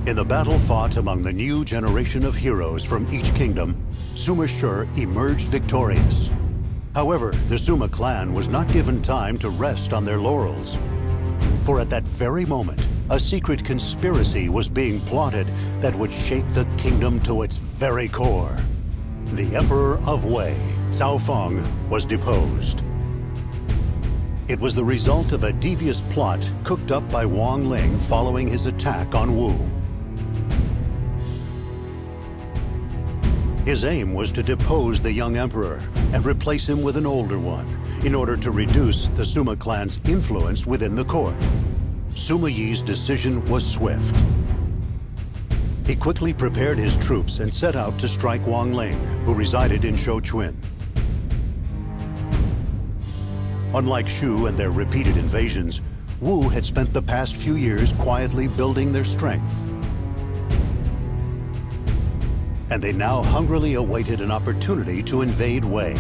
In the battle fought among the new generation of heroes from each kingdom, Sima Shi emerged victorious. However, the Sima clan was not given time to rest on their laurels. For at that very moment, a secret conspiracy was being plotted that would shake the kingdom to its very core. The Emperor of Wei, Cao Feng, was deposed. It was the result of a devious plot cooked up by Ling following his attack on Wu. His aim was to depose the young emperor and replace him with an older one in order to reduce the Sima clan's influence within the court. Sima Yi's decision was swift. He quickly prepared his troops and set out to strike Ling, who resided in Shouchuan. Unlike Shu and their repeated invasions, Wu had spent the past few years quietly building their strength. And they now hungrily awaited an opportunity to invade Wei.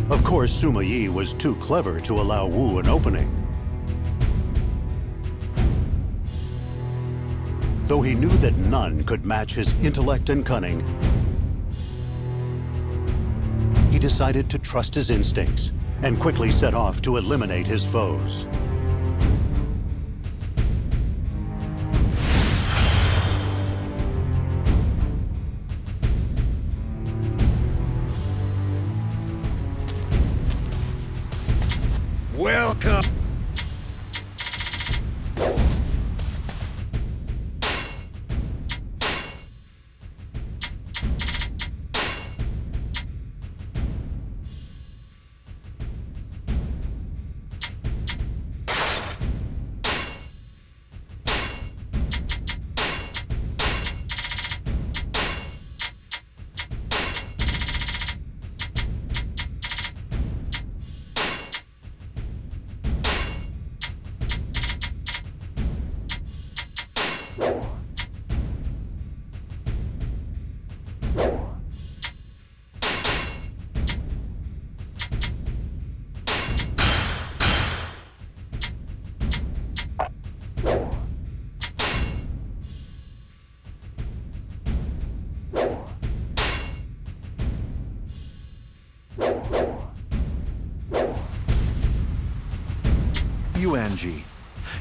Of course, Sima Yi was too clever to allow Wu an opening. Though he knew that none could match his intellect and cunning, he decided to trust his instincts and quickly set off to eliminate his foes. Welcome! Angie,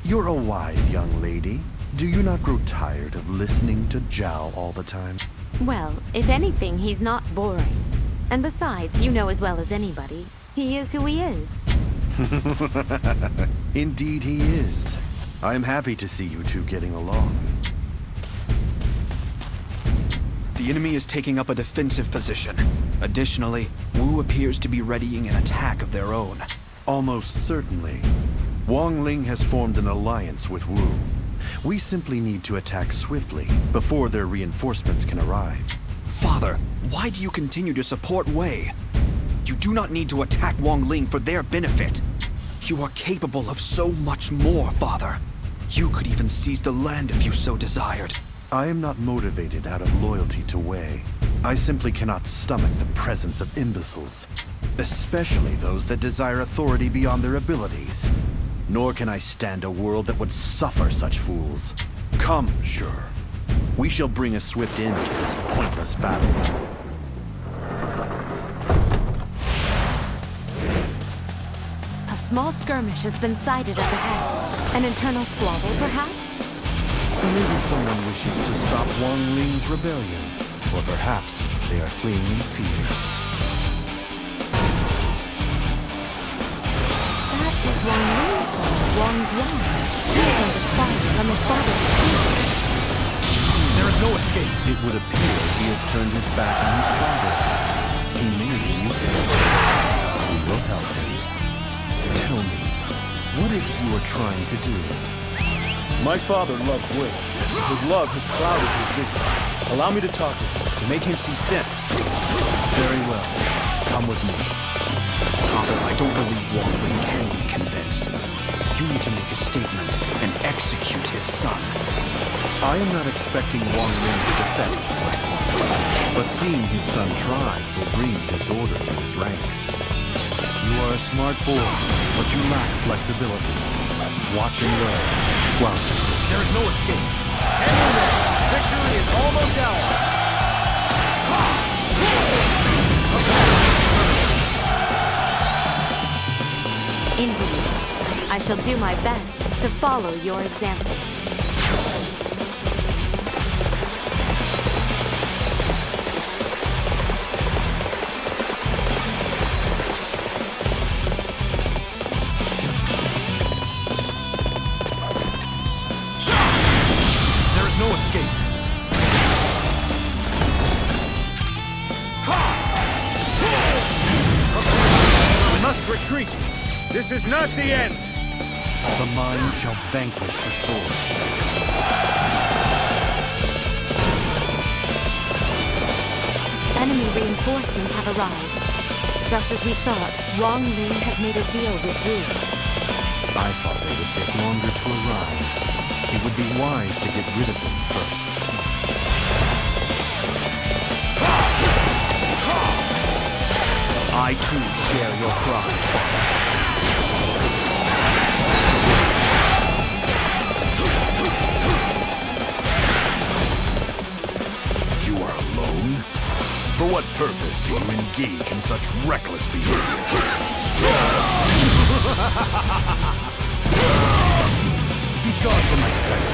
you're a wise young lady. Do you not grow tired of listening to Zhao all the time? Well, if anything, he's not boring. And besides, you know as well as anybody, he is who he is. Indeed he is. I am happy to see you two getting along. The enemy is taking up a defensive position. Additionally, Wu appears to be readying an attack of their own. Almost certainly. Ling has formed an alliance with Wu. We simply need to attack swiftly before their reinforcements can arrive. Father, why do you continue to support Wei? You do not need to attack Ling for their benefit. You are capable of so much more, Father. You could even seize the land if you so desired. I am not motivated out of loyalty to Wei. I simply cannot stomach the presence of imbeciles, especially those that desire authority beyond their abilities. Nor can I stand a world that would suffer such fools. Come, sure. We shall bring a swift end to this pointless battle. A small skirmish has been sighted up ahead. An internal squabble, perhaps? Maybe someone wishes to stop Ling's rebellion. Or perhaps they are fleeing in fear. That is Ling's son, Wang. He is under fire from his father's troops. There is no escape. It would appear he has turned his back on his father. He may be useful. We will help him. Tell me, what is it you are trying to do? My father loves Wei. His love has clouded his vision. Allow me to talk to him, to make him see sense. Very well. Come with me. Father, I don't believe Ling can be convinced. You need to make a statement and execute his son. I am not expecting Ling to defect, my son. But seeing his son try will bring disorder to his ranks. You are a smart boy, but you lack flexibility. Watch and learn while you still can. There is no escape. Hang in there. Victory is almost ours. Indeed. I shall do my best to follow your example. There is no escape. We must retreat. This is not the end. The mind shall vanquish the sword. Enemy reinforcements have arrived. Just as we thought, Wang Ling has made a deal with Wu. I thought they would take longer to arrive. It would be wise to get rid of them first. I too share your pride, Father. You are alone? For what purpose do you engage in such reckless behavior? Be gone from my sight.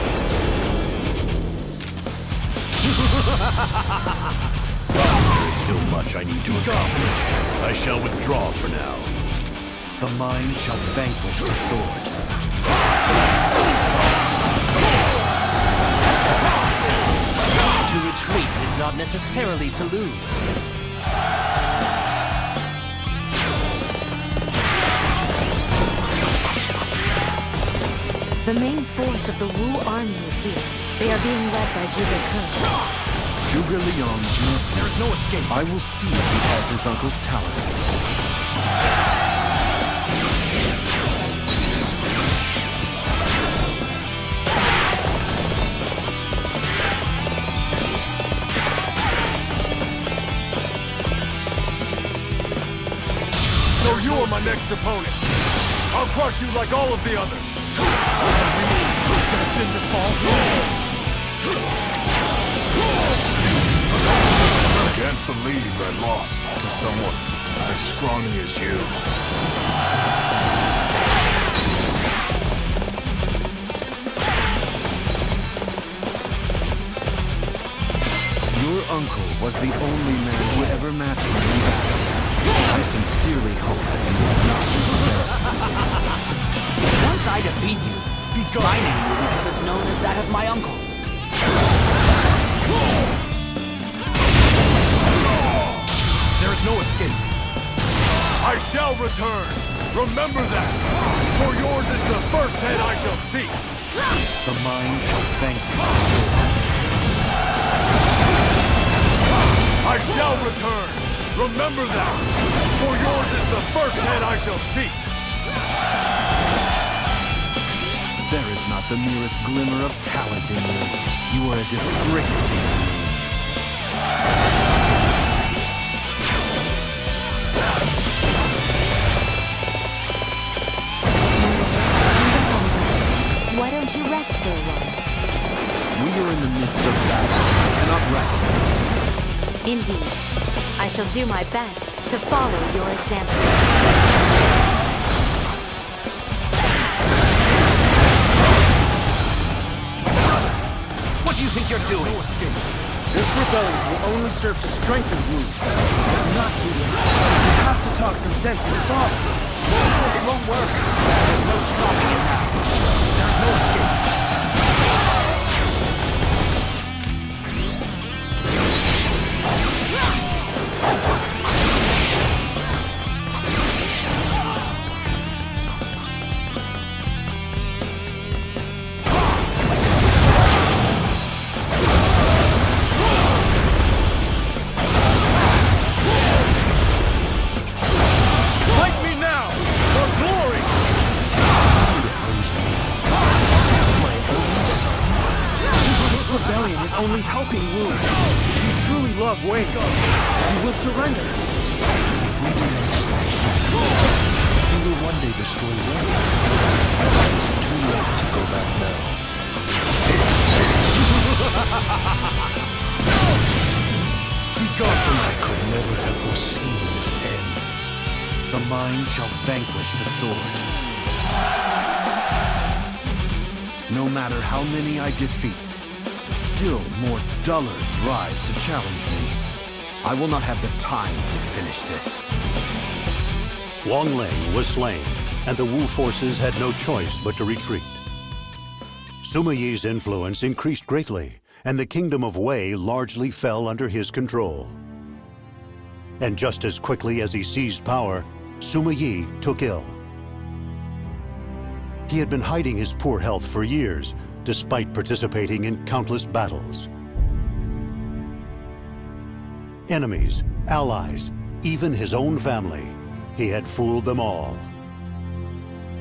There is still much I need to accomplish. I shall withdraw for now. The mind shall vanquish the sword. To retreat is not necessarily to lose. The main force of the Wu army is here. They are being led by Zhuge Dan. Zhuge Liang's nephew. There is no escape. I will see if he has his uncle's talents. So you are my next opponent. I'll crush you like all of the others. Destined to fall? I can't believe I lost to someone as scrawny as you. Your uncle was the only man who ever matched me in battle. I sincerely hope that you will not be embarrassment. Once I defeat you, my name will become as known as that of my uncle. There is no escape. I shall return. Remember that. For yours is the first head I shall see. The mind shall vanquish the sword. I shall return. Remember that. For yours is the first head I shall see. There is not the merest glimmer of talent in you. You are a disgrace to me. Why don't you rest for a while? We are in the midst of battle. I cannot rest now. Indeed. I shall do my best to follow your example. What do you think you're doing? No escape. This rebellion will only serve to strengthen Wu. It's not too late. You have to talk some sense into father. It won't work. There's no stopping it now. There's no escape. Fight me now! For glory! This rebellion is only helping Wu. If you truly love Wang, you will surrender. If we do not stop soon, he will one day destroy Wang. It's too late to go back now. vanquish the sword. No matter how many I defeat, still more dullards rise to challenge me. I will not have the time to finish this. Wang Ling was slain, and the Wu forces had no choice but to retreat. Sima Yi's influence increased greatly, and the kingdom of Wei largely fell under his control. And just as quickly as he seized power, Sima Yi took ill. He had been hiding his poor health for years, despite participating in countless battles. Enemies, allies, even his own family, he had fooled them all.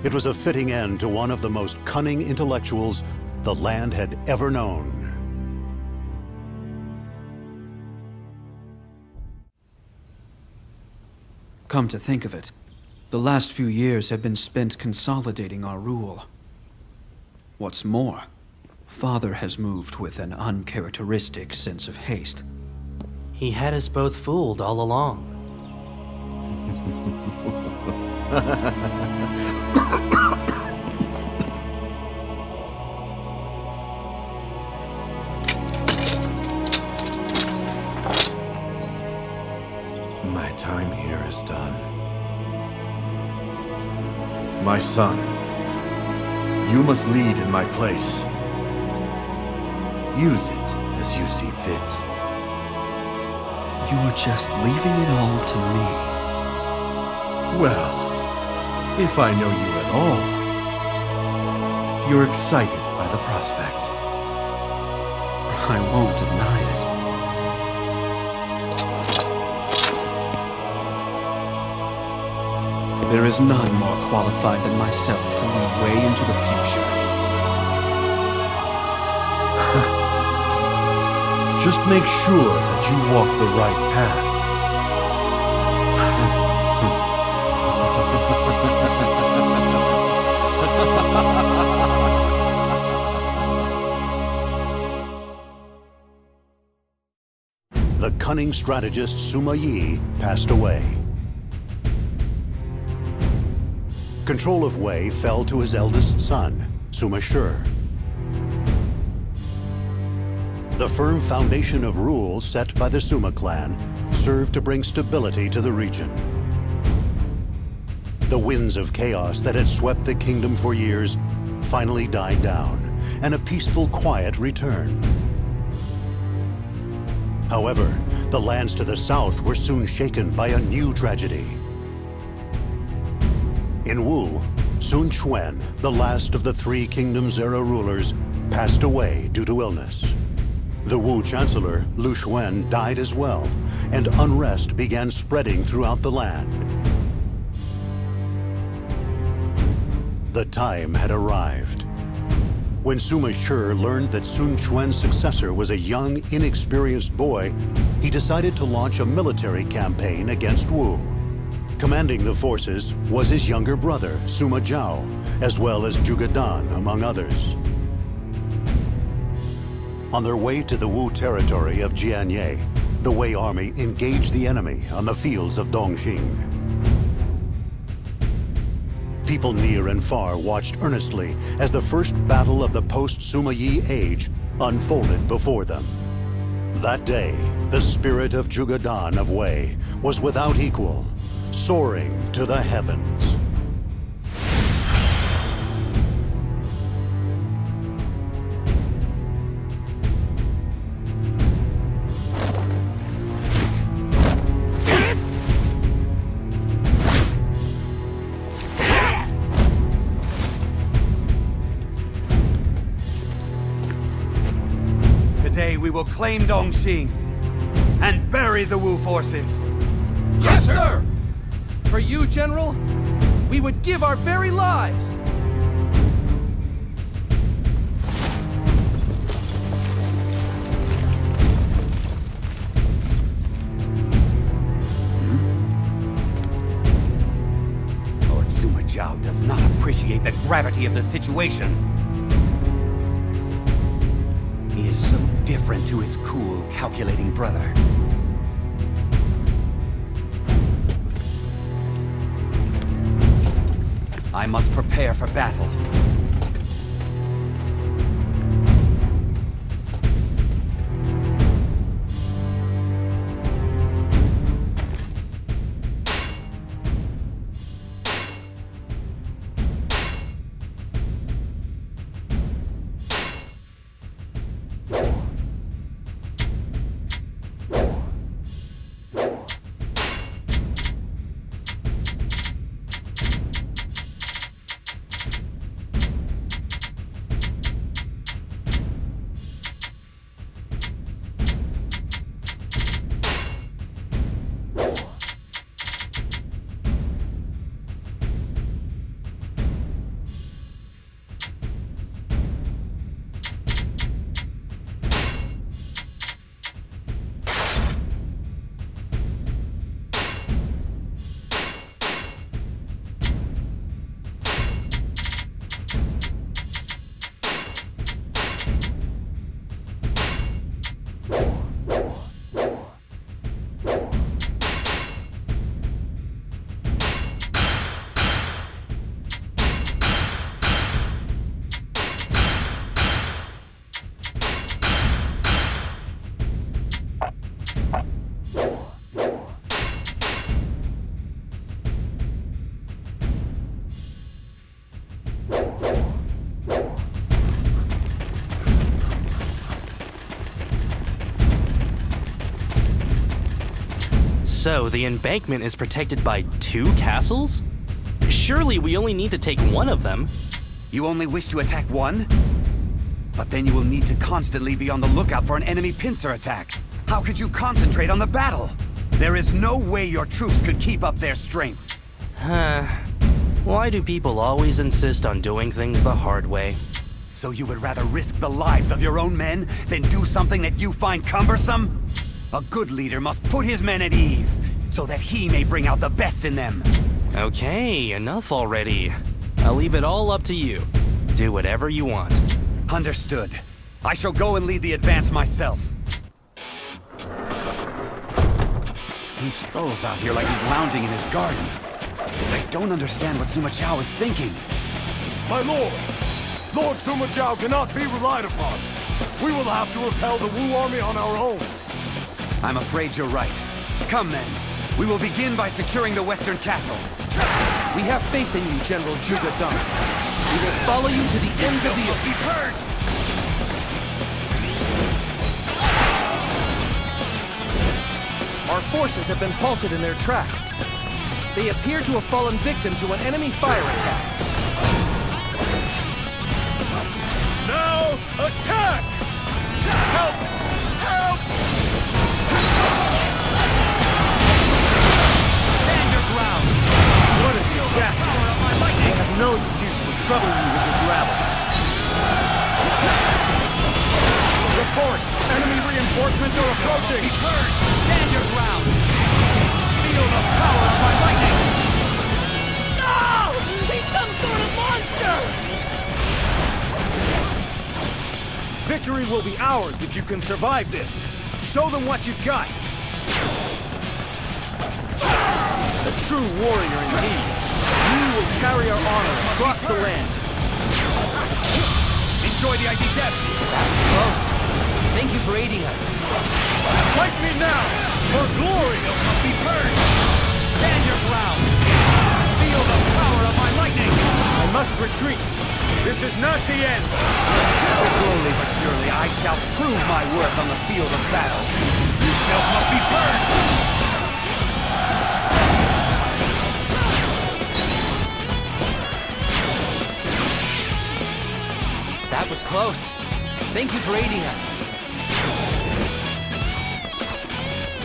It was a fitting end to one of the most cunning intellectuals the land had ever known. Come to think of it, the last few years have been spent consolidating our rule. What's more, Father has moved with an uncharacteristic sense of haste. He had us both fooled all along. My time here is done. My son, you must lead in my place. Use it as you see fit. You are just leaving it all to me. Well, if I know you at all, you're excited by the prospect. I won't deny it. There is none more qualified than myself to lead Wei into the future. Just make sure that you walk the right path. The cunning strategist Sima Yi passed away. Control of Wei fell to his eldest son, Sima Shi. The firm foundation of rule set by the Sima clan served to bring stability to the region. The winds of chaos that had swept the kingdom for years finally died down, and a peaceful quiet returned. However, the lands to the south were soon shaken by a new tragedy. In Wu, Sun Quan, the last of the Three Kingdoms-era rulers, passed away due to illness. The Wu chancellor, Lu Xun, died as well, and unrest began spreading throughout the land. The time had arrived. When Sima Shi learned that Sun Quan's successor was a young, inexperienced boy, he decided to launch a military campaign against Wu. Commanding the forces was his younger brother, Sima Zhao, as well as Zhuge Dan, among others. On their way to the Wu territory of Jianye, the Wei army engaged the enemy on the fields of Dongxing. People near and far watched earnestly as the first battle of the post-Sima Yi age unfolded before them. That day, the spirit of Zhuge Dan of Wei was without equal, soaring to the heavens. Today we will claim Dongxing and bury the Wu forces. Yes, sir! For you, General, we would give our very lives! Lord Sima Zhao does not appreciate the gravity of the situation. He is so different to his cool, calculating brother. I must prepare for battle. So, the embankment is protected by 2 castles? Surely we only need to take one of them. You only wish to attack one? But then you will need to constantly be on the lookout for an enemy pincer attack. How could you concentrate on the battle? There is no way your troops could keep up their strength. Why do people always insist on doing things the hard way? So you would rather risk the lives of your own men than do something that you find cumbersome? A good leader must put his men at ease, so that he may bring out the best in them. Okay, enough already. I'll leave it all up to you. Do whatever you want. Understood. I shall go and lead the advance myself. He strolls out here like he's lounging in his garden. I don't understand what Sima Zhao is thinking. My lord! Lord Sima Zhao cannot be relied upon. We will have to repel the Wu army on our own. I'm afraid you're right. Come then. We will begin by securing the western castle. We have faith in you, General Zhuge Dan. We will follow you to the ends of the earth. Be purged! Our forces have been halted in their tracks. They appear to have fallen victim to an enemy fire attack. Now, attack! Help! Help! Stand your ground! What a disaster! I have no excuse for troubling you with this rabble. Report! Enemy reinforcements are approaching! Stand your ground! Feel the power of my lightning! No! He's some sort of monster! Victory will be ours if you can survive this. Show them what you've got. A true warrior indeed. You will carry our honor across the land. Enjoy the icy depths! That was close. Thank you for aiding us. Fight me now, for glory! Be purged! Stand your ground! Feel the power of my lightning! I must retreat. This is not the end. Slowly but surely, I shall prove my worth on the field of battle. You filth must be burned! That was close. Thank you for aiding us.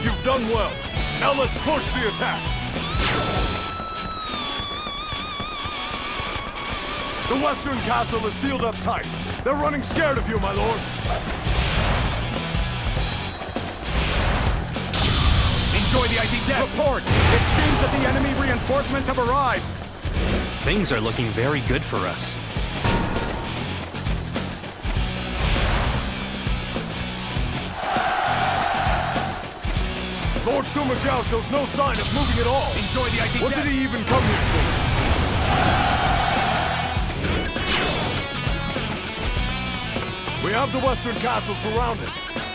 You've done well. Now let's push the attack. The western castle is sealed up tight. They're running scared of you, my lord. Enjoy the icy depths! Report! It seems that the enemy reinforcements have arrived. Things are looking very good for us. Lord Sima Zhao shows no sign of moving at all. Enjoy the icy What depths! did he even come here for? We have the western castle surrounded.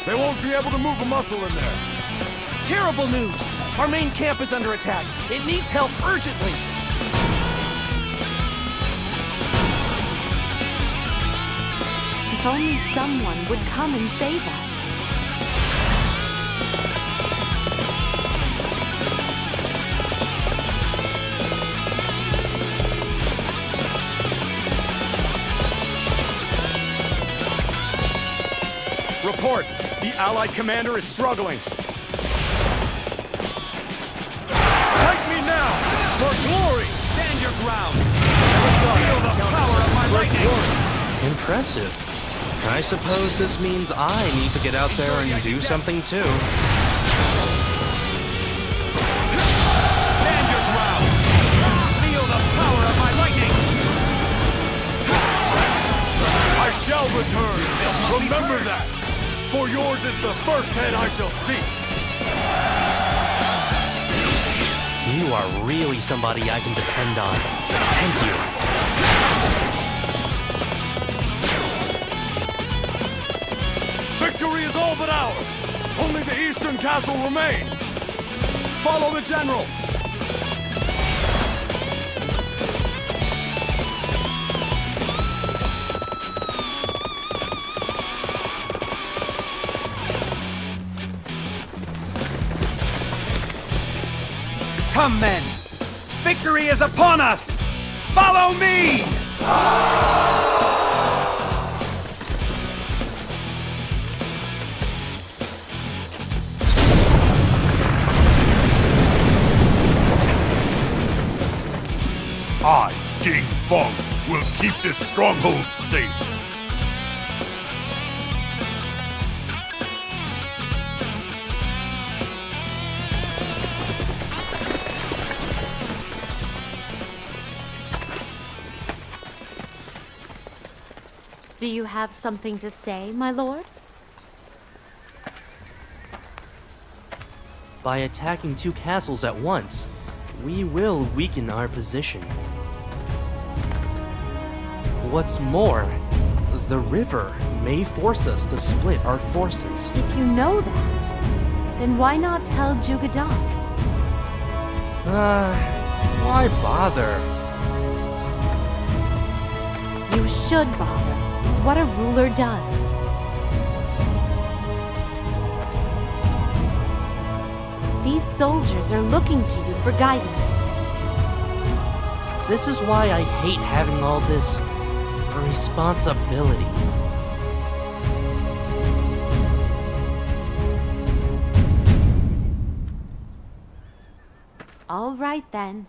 They won't be able to move a muscle in there. Terrible news! Our main camp is under attack. It needs help urgently. If only someone would come and save us. Report! The Allied commander is struggling. Fight me now! For glory! Stand your ground! Feel the power of my lightning! Impressive. I suppose this means I need to get out there and do something too. Stand your ground! Feel the power of my lightning! I shall return! Remember that! For yours is the first head I shall see! You are really somebody I can depend on. Thank you. Victory is all but ours! Only the eastern castle remains! Follow the general! Come, men! Victory is upon us! Follow me! I, Ding Feng, will keep this stronghold safe. Do you have something to say, my lord? By attacking two castles at once, we will weaken our position. What's more, the river may force us to split our forces. If you know that, then why not tell Zhuge Dan? Why bother? You should bother. It's what a ruler does. These soldiers are looking to you for guidance. This is why I hate having all this responsibility. All right then.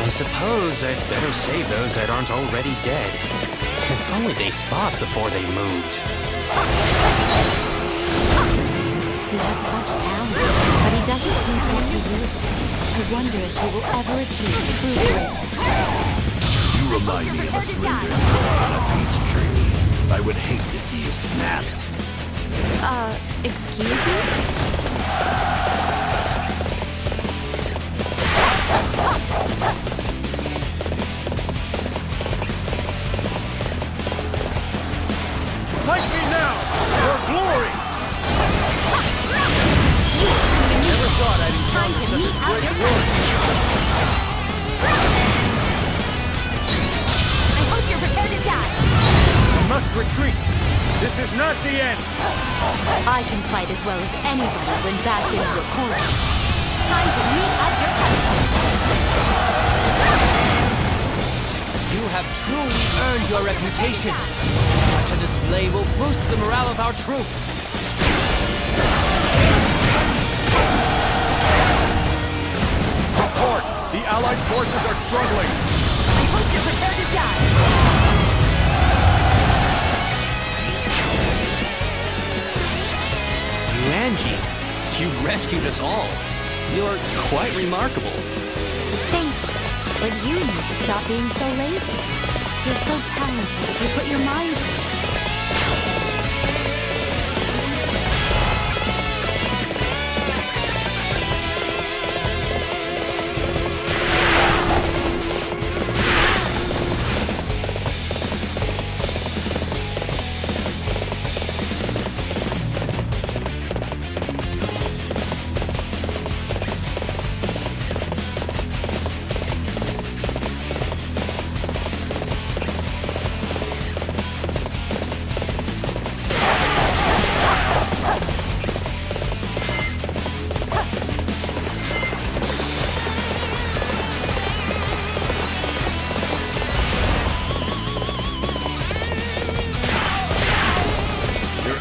I suppose I'd better save those that aren't already dead. If only they fought before they moved. He has such talent, but he doesn't seem to want to use it. I wonder if he will ever achieve true greatness. You remind me of a slender twig on a peach tree. I would hate to see you snapped. Excuse me? is not the end! I can fight as well as anybody when backed into a corner. Time to meet out your punishment. You have truly earned your reputation. Such a display will boost the morale of our troops. Report! The Allied forces are struggling! I hope you're prepared to die. Angie, you've rescued us all. You're quite remarkable. Thank you. But you need to stop being so lazy. You're so talented if you put your mind to it.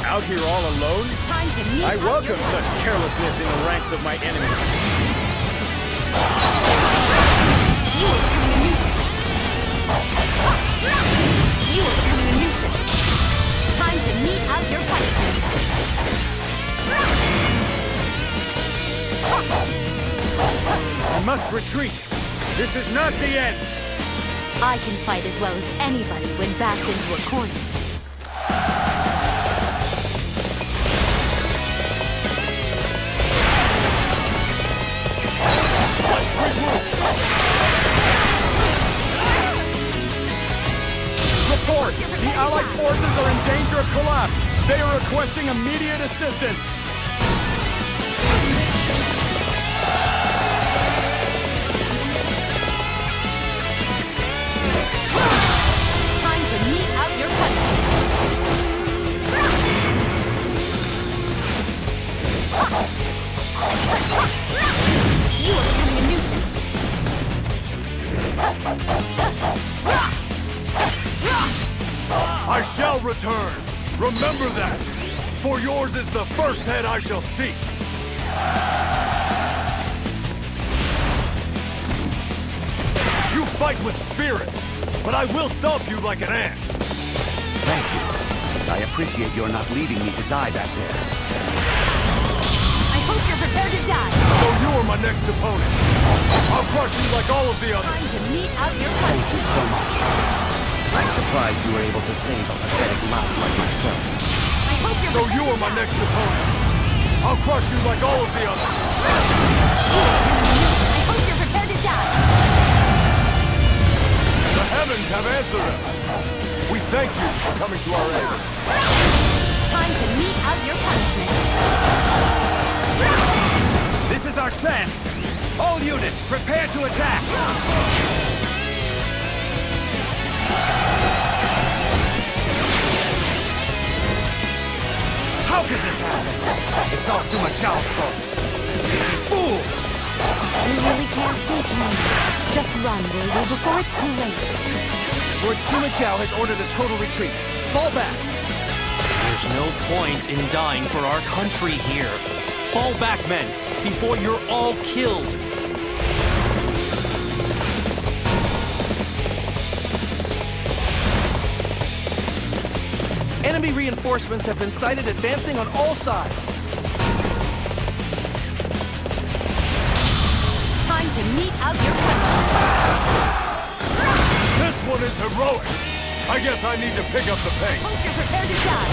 Out here all alone? Time to meet I out welcome your such carelessness in the ranks of my enemies. You are becoming a nuisance. You are becoming a nuisance. Time to meet out your punishment. I must retreat. This is not the end. I can fight as well as anybody when backed into a corner. Report! The Allied forces are in danger of collapse. They are requesting immediate assistance. Time to meet out your punishment. You are becoming a nuisance. I shall return. Remember that. For yours is the first head I shall seek. You fight with spirit, but I will stomp you like an ant. Thank you. I appreciate your not leaving me to die back there. I hope you're prepared to die. So you are my next opponent. I'll crush you like all of the others. Time to meet out your Thank you punishment. so much. I'm surprised you were able to save a pathetic lout like myself. I hope you're So prepared you to are my die. next opponent. I'll crush you like all of the others. I hope you're prepared to die. The heavens have answered us. We thank you for coming to our aid. Time to meet out your punishment. This is our chance. All units, prepare to attack. How could this happen? It's all Sima Yi's fault. He's a fool! We really can't see, can we? Just run, will you, before it's too late. Lord Sima Yi has ordered a total retreat. Fall back! There's no point in dying for our country here. Fall back, men, before you're all killed. Enemy reinforcements have been sighted advancing on all sides. Time to meet out your punishment. This one is heroic. I guess I need to pick up the pace. Hope you're prepared to die.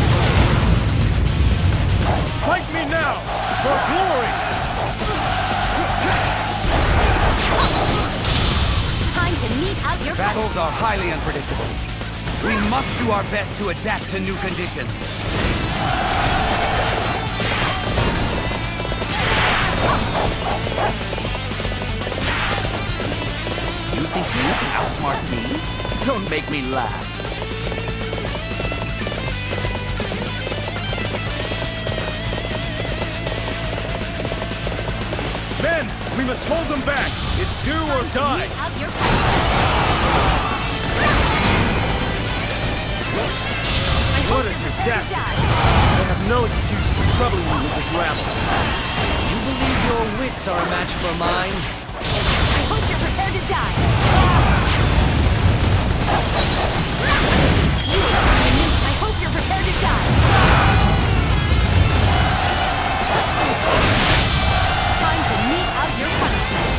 Fight me now for glory! Time to meet out your Battles punishment. are highly unpredictable. We must do our best to adapt to new conditions. You think you can outsmart me? Don't make me laugh. Men, we must hold them back. It's do or die. What a disaster. I have no excuse for troubling you with this rabble. You believe your wits are a match for mine? I hope you're prepared to die. I hope you're prepared to die. Time to mete out your punishment.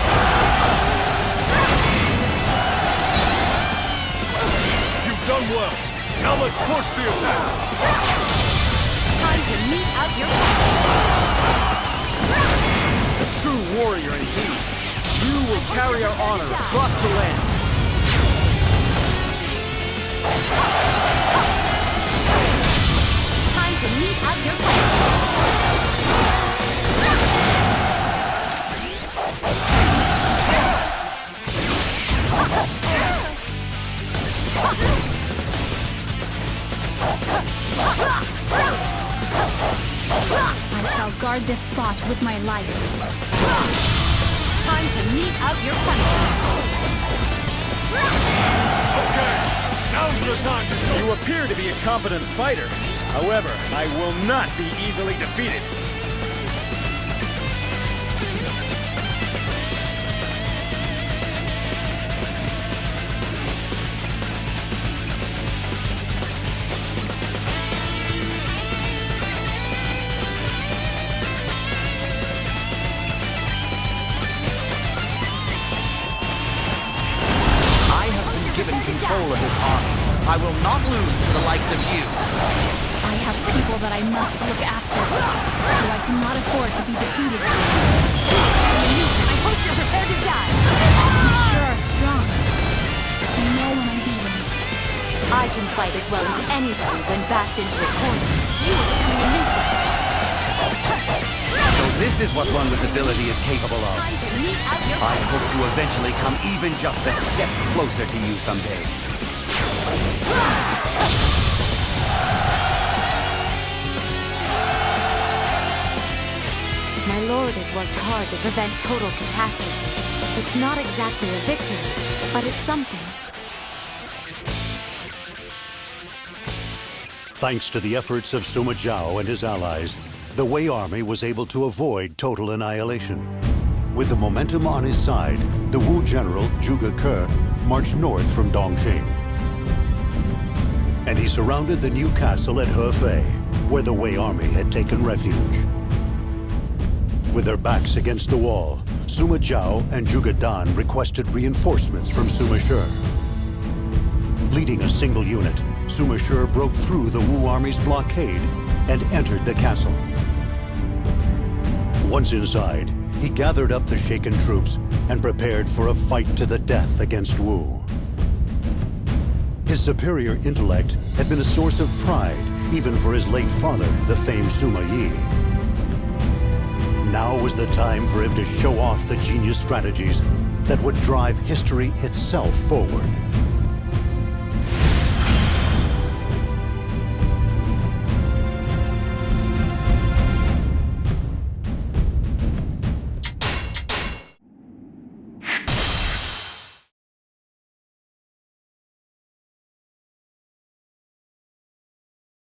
You've done well. Now let's push the attack. Time to mete out your punishment. A true warrior indeed. You will carry our honor across the land. Time to mete out your punishment. I shall guard this spot with my life. Time to mete out your punishment. Okay, now's the time to show. You appear to be a competent fighter. However, I will not be easily defeated. Control of this army. I will not lose to the likes of you. I have people that I must look after, so I cannot afford to be defeated. I hope you're prepared to die. You sure are strong. You know when I'm beaten. I can fight as well as anybody when backed into a corner. You are becoming a nuisance. So this is what one with ability is capable of. Time to mete out your I hope to eventually come even just a step closer to you someday. My lord has worked hard to prevent total catastrophe. It's not exactly a victory, but it's something. Thanks to the efforts of Sima Zhao and his allies, the Wei army was able to avoid total annihilation. With the momentum on his side, the Wu general Zhuge Dan marched north from Dongxing. And he surrounded the new castle at Hefei, where the Wei army had taken refuge. With their backs against the wall, Sima Zhao and Zhuge Dan requested reinforcements from Sima Shi. Leading a single unit, Sima Shi broke through the Wu army's blockade and entered the castle. Once inside, he gathered up the shaken troops and prepared for a fight to the death against Wu. His superior intellect had been a source of pride, even for his late father, the famed Sima Yi. Now was the time for him to show off the genius strategies that would drive history itself forward.